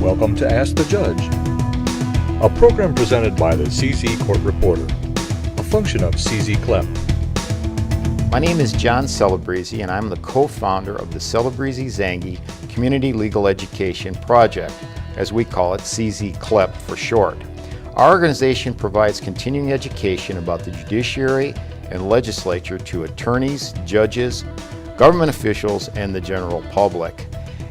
Welcome to Ask the Judge, a program presented by the CZ Court Reporter, a function of CZ CLEP. My name is John Celebrezzi, and I'm the co-founder of the Celebrezzi-Zangi Community Legal Education Project, as we call it, CZ CLEP for short. Our organization provides continuing education about the judiciary and legislature to attorneys, judges, government officials, and the general public.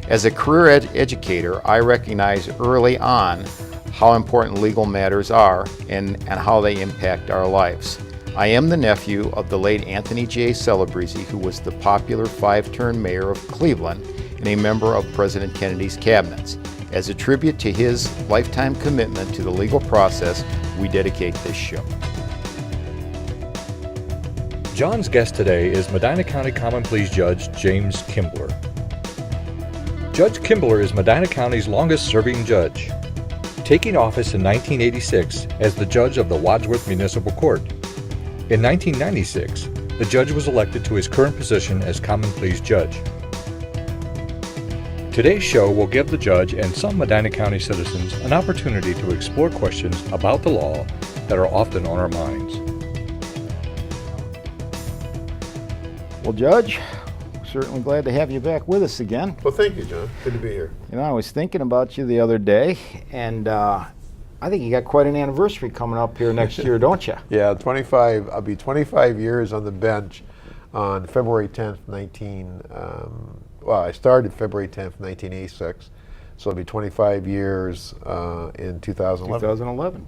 As a career educator, I recognized early on how important legal matters are and how they impact our lives. I am the nephew of the late Anthony J. Celebrezzi, who was the popular 5-term mayor of Cleveland and a member of President Kennedy's cabinets. As a tribute to his lifetime commitment to the legal process, we dedicate this show. John's guest today is Medina County Common Pleas Judge James Kimbler. Judge Kimbler is Medina County's longest-serving judge, taking office in 1986 as the judge of the Wadsworth Municipal Court. In 1996, the judge was elected to his current position as Common Pleas Judge. Today's show will give the judge and some Medina County citizens an opportunity to explore questions about the law that are often on our minds. Well, Judge, certainly glad to have you back with us again. Well, thank you, John. Good to be here. You know, I was thinking about you the other day, and I think you got quite an anniversary coming up here next year, don't you? Yeah, 25. I'll be 25 years on the bench on February 10th, I started February 10th, 1986, so it'll be 25 years in 2011. 2011.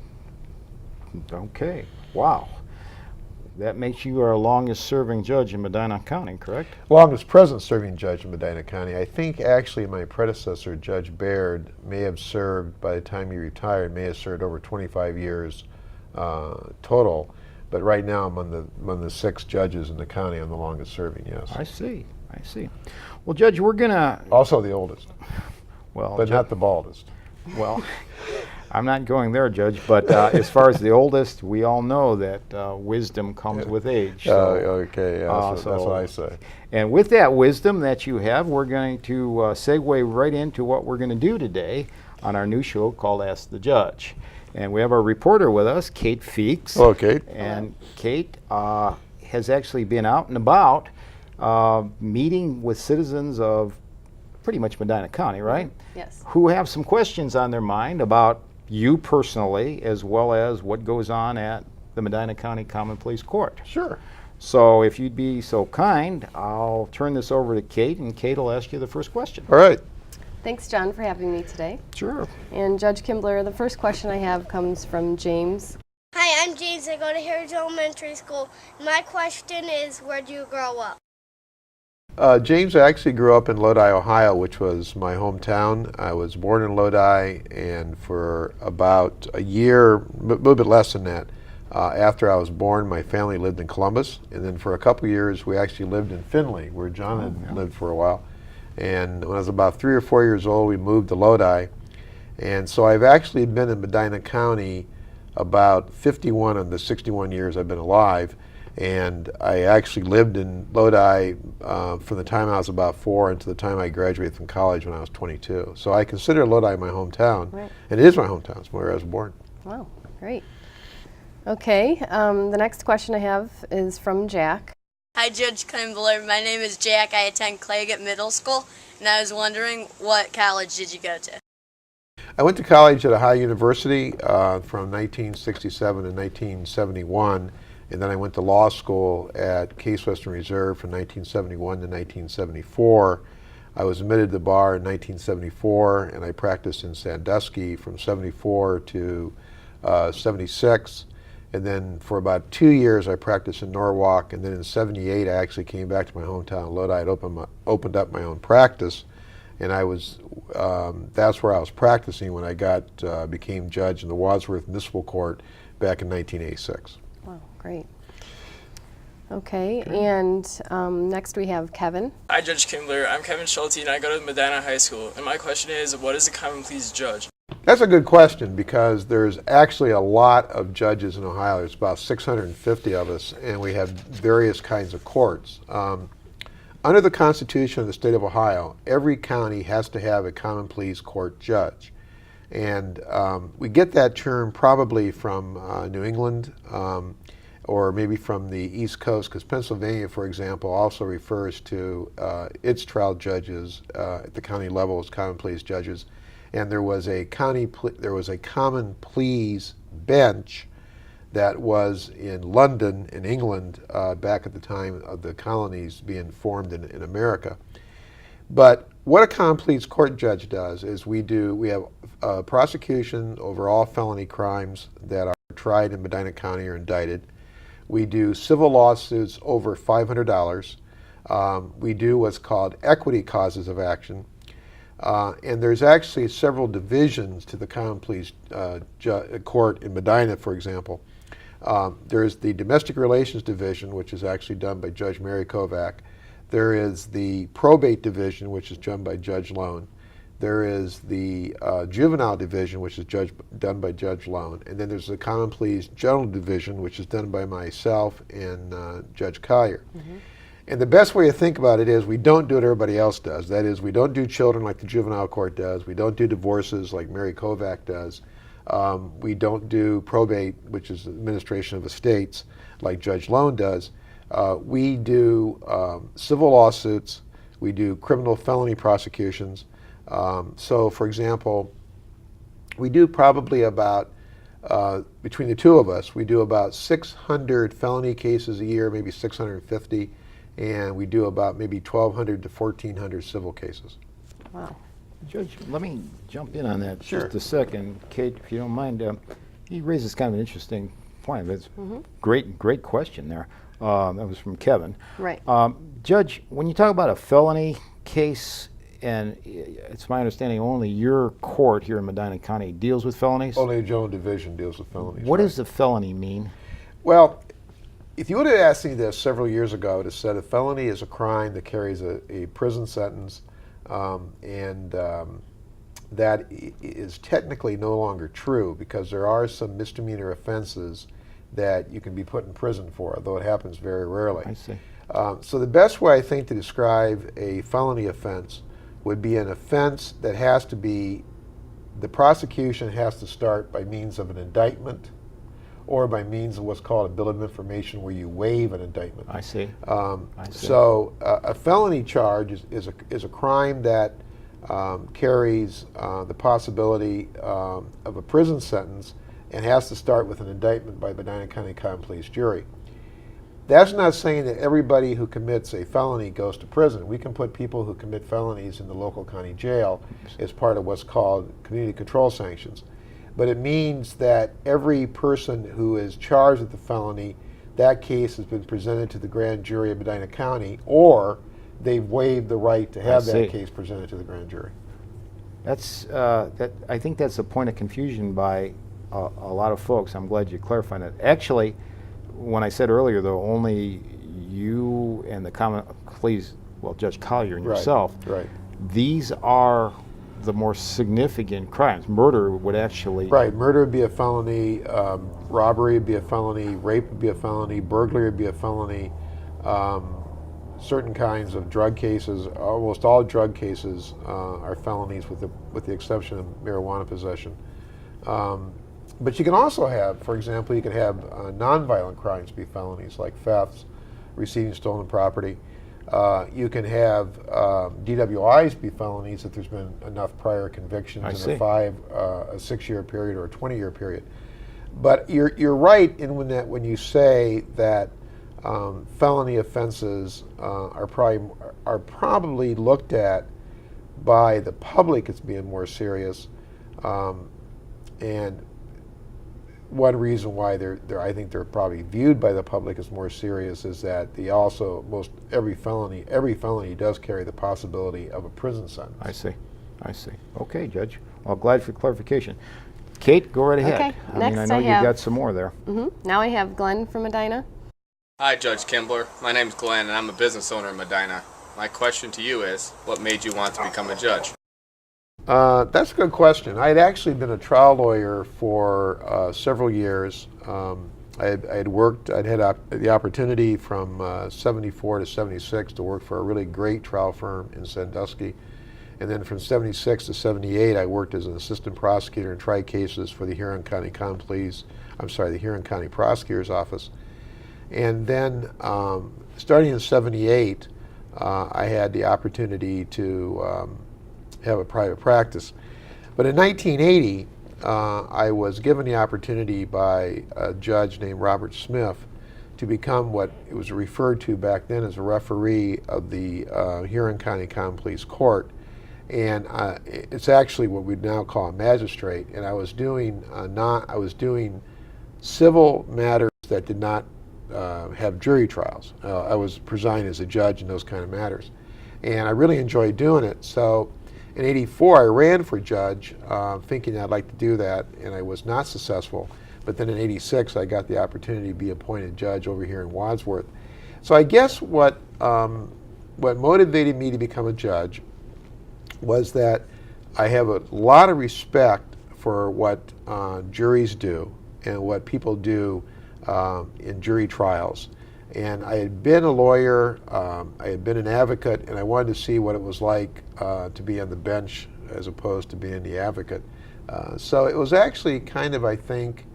Okay. Wow. That makes you our longest serving judge in Medina County, correct? Longest present serving judge in Medina County. I think actually my predecessor, Judge Baird, may have served, by the time he retired, may have served over 25 years total. But right now I'm on the 6 judges in the county. I'm the longest serving, yes. I see. Well, Judge, we're going to... Also the oldest, well, but not the baldest. Well, I'm not going there, Judge, but as far as the oldest, we all know that wisdom comes with age. So, okay, yeah, that's what I say. And with that wisdom that you have, we're going to segue right into what we're going to do today on our new show called Ask the Judge. And we have our reporter with us, Kate Feeks. Hello, Kate. And Kate has actually been out and about meeting with citizens of pretty much Medina County, right? Yes. Who have some questions on their mind about you personally, as well as what goes on at the Medina County Common Pleas Court. Sure. So if you'd be so kind, I'll turn this over to Kate, and Kate will ask you the first question. All right. Thanks, John, for having me today. Sure. And Judge Kimbler, the first question I have comes from James. Hi, I'm James. I go to Heritage Elementary School. My question is, where do you grow up? James actually grew up in Lodi, Ohio, which was my hometown. I was born in Lodi, and for about a year, a little bit less than that, after I was born, my family lived in Columbus. And then for a couple of years, we actually lived in Findlay, where John had lived for a while. And when I was about 3 or 4 years old, we moved to Lodi. And so I've actually been in Medina County about 51 of the 61 years I've been alive. And I actually lived in Lodi from the time I was about 4 until the time I graduated from college when I was 22. So I consider Lodi my hometown, Right. and it is my hometown. It's where I was born. Wow, great. Okay, the next question I have is from Jack. Hi, Judge Kimbler. My name is Jack. I attend Claggett Middle School, and I was wondering, what college did you go to? I went to college at Ohio University from 1967 to 1971. And then I went to law school at Case Western Reserve from 1971 to 1974. I was admitted to the bar in 1974, and I practiced in Sandusky from 74 to 76. And then for about 2 years, I practiced in Norwalk. And then in 78, I actually came back to my hometown, Lodi. I'd opened up my own practice, and that's where I was practicing when I became judge in the Wadsworth Municipal Court back in 1986. Wow, great. Okay, and next we have Kevin. Hi, Judge Kimbler. I'm Kevin Schulte, and I go to Medina High School. And my question is, what is a Common Pleas judge? That's a good question, because there's actually a lot of judges in Ohio. There's about 650 of us, and we have various kinds of courts. Under the Constitution of the state of Ohio, every county has to have a Common Pleas court judge. And we get that term probably from New England, or maybe from the East Coast, because Pennsylvania, for example, also refers to its trial judges at the county level as common pleas judges. And there was a common pleas bench that was in London, in England, back at the time of the colonies being formed in America. But what a common pleas court judge does is we have prosecution over all felony crimes that are tried in Medina County or indicted. We do civil lawsuits over $500. We do what's called equity causes of action. And there's actually several divisions to the common pleas court in Medina, for example. There's the domestic relations division, which is actually done by Judge Mary Kovac. There is the probate division, which is done by Judge Lone. There is the juvenile division, which is done by Judge Lone. And then there's the common pleas general division, which is done by myself and Judge Collier. Mm-hmm. And the best way to think about it is we don't do what everybody else does. That is, we don't do children like the juvenile court does. We don't do divorces like Mary Kovac does. We don't do probate, which is administration of estates, like Judge Lone does. We do civil lawsuits. We do criminal felony prosecutions. So, for example, we do probably about, between the two of us, we do about 600 felony cases a year, maybe 650. And we do about maybe 1,200 to 1,400 civil cases. Wow. Judge, let me jump in on that Sure. just a second. Kate, if you don't mind, he raises kind of an interesting point. That's great question there. That was from Kevin. Right. Judge, when you talk about a felony case, and it's my understanding only your court here in Medina County deals with felonies? Only the general division deals with felonies. What right? does a felony mean? Well, if you would have asked me this several years ago, I would have said a felony is a crime that carries a prison sentence, and that is technically no longer true because there are some misdemeanor offenses that you can be put in prison for, although it happens very rarely. I see. So the best way, I think, to describe a felony offense would be an offense that has to be, the prosecution has to start by means of an indictment or by means of what's called a bill of information where you waive an indictment. I see. So a felony charge is a crime that carries the possibility of a prison sentence and has to start with an indictment by the Medina County Common Pleas jury. That's not saying that everybody who commits a felony goes to prison. We can put people who commit felonies in the local county jail as part of what's called community control sanctions. But it means that every person who is charged with the felony, that case has been presented to the grand jury of Medina County, or they've waived the right to have that case presented to the grand jury. That's I think that's a point of confusion by a lot of folks. I'm glad you clarified it. Actually, when I said earlier, though, only you and the common pleas, well, Judge Collier and yourself, Right. these are the more significant crimes. Murder would actually... Right, murder would be a felony, robbery would be a felony, rape would be a felony, burglary would be a felony, certain kinds of drug cases, almost all drug cases are felonies with the exception of marijuana possession. But you can also have, for example, you can have nonviolent crimes be felonies like thefts, receiving stolen property. You can have DWIs be felonies if there's been enough prior convictions in a 6-year period or a 20-year period. But you're right in when you say that felony offenses are probably looked at by the public as being more serious, and one reason why I think they're probably viewed by the public as more serious is that every felony does carry the possibility of a prison sentence. I see. Okay, Judge. Well, glad for clarification. Kate, go right ahead. Okay, I next know I you have- got some more there. Now I have Glenn from Medina. Hi, Judge Kimbler. My name's Glenn, and I'm a business owner in Medina. My question to you is, what made you want to become a judge? That's a good question. I had actually been a trial lawyer for several years. I'd had the opportunity from 74 to 76 to work for a really great trial firm in Sandusky. And then from 76 to 78, I worked as an assistant prosecutor and tried cases for the Huron County the Huron County Prosecutor's Office. And then starting in 78, I had the opportunity to have a private practice. But in 1980, I was given the opportunity by a judge named Robert Smith to become what it was referred to back then as a referee of the Huron County Common Pleas Court. And it's actually what we'd now call a magistrate. And I was doing civil matters that did not have jury trials. I was presiding as a judge in those kind of matters. And I really enjoyed doing it. So in '84, I ran for judge, thinking I'd like to do that, and I was not successful. But then in '86, I got the opportunity to be appointed judge over here in Wadsworth. So I guess what motivated me to become a judge was that I have a lot of respect for what juries do and what people do in jury trials. And I had been a lawyer, I had been an advocate, and I wanted to see what it was like to be on the bench as opposed to being the advocate. So it was actually kind of, I think,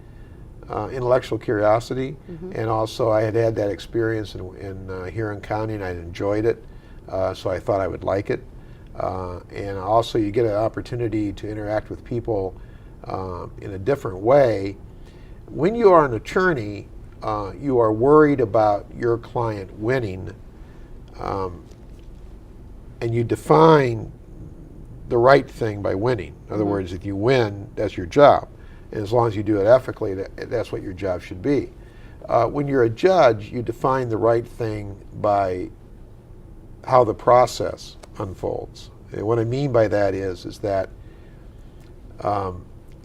intellectual curiosity, and also I had had that experience in Huron County and I'd enjoyed it, so I thought I would like it. And also you get an opportunity to interact with people in a different way. When you are an attorney, you are worried about your client winning, and you define the right thing by winning. In other words, if you win, that's your job. And as long as you do it ethically, that's what your job should be. When you're a judge, you define the right thing by how the process unfolds. And what I mean by that is that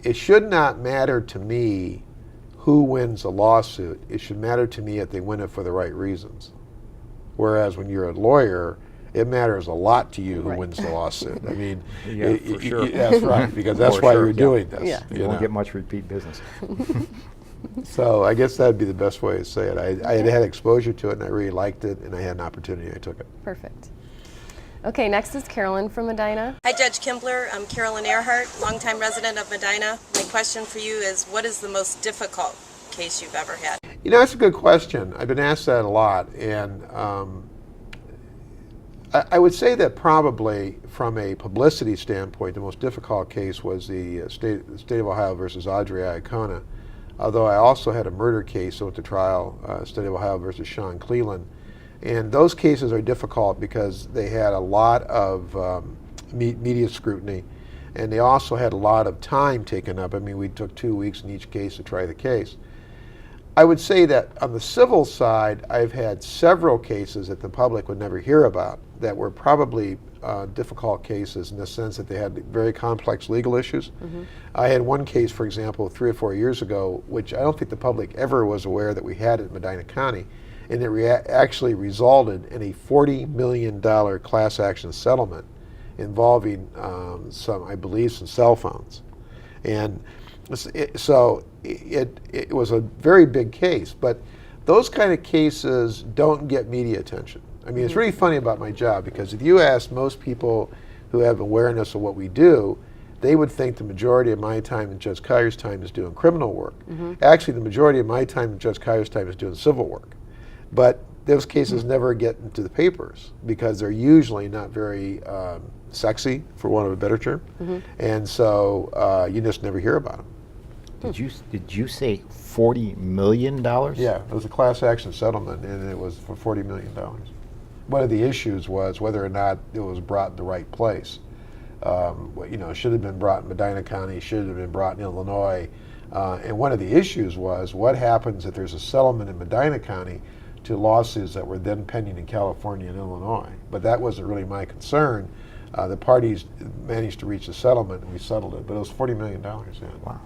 it should not matter to me who wins a lawsuit. It should matter to me if they win it for the right reasons. Whereas when you're a lawyer, it matters a lot to you who wins the lawsuit. I mean, Yeah, for sure. That's right, because that's For why sure, you're doing this. Yeah. You won't get much repeat business. So I guess that'd be the best way to say it. I had had exposure to it, and I really liked it, and I had an opportunity, I took it. Perfect. Okay, next is Carolyn from Medina. Hi, Judge Kimbler. I'm Carolyn Earhart, longtime resident of Medina. My question for you is, what is the most difficult case you've ever had? You know, that's a good question. I've been asked that a lot, and I would say that probably from a publicity standpoint, the most difficult case was the state of Ohio versus Audrey Iacona. Although I also had a murder case that went to trial, State of Ohio versus Sean Cleland. And those cases are difficult because they had a lot of media scrutiny, and they also had a lot of time taken up. I mean, we took 2 weeks in each case to try the case. I would say that on the civil side, I've had several cases that the public would never hear about that were probably difficult cases in the sense that they had very complex legal issues. I had one case, for example, 3 or 4 years ago, which I don't think the public ever was aware that we had in Medina County, and it actually resulted in a $40 million class action settlement involving I believe some cell phones. And so it was a very big case, but those kind of cases don't get media attention. I mean, it's really funny about my job, because if you ask most people who have awareness of what we do, they would think the majority of my time and Judge Collier's time is doing criminal work. Actually, the majority of my time and Judge Collier's time is doing civil work. But those cases never get into the papers because they're usually not very sexy, for want of a better term. And so you just never hear about them. Did you say $40 million? Yeah, it was a class action settlement, and it was for $40 million. One of the issues was whether or not it was brought in the right place. You know, should have been brought in Medina County, should have been brought in Illinois. And one of the issues was what happens if there's a settlement in Medina County to lawsuits that were then pending in California and Illinois. But that wasn't really my concern. The parties managed to reach a settlement, and we settled it. But it was $40 million, yeah. Wow.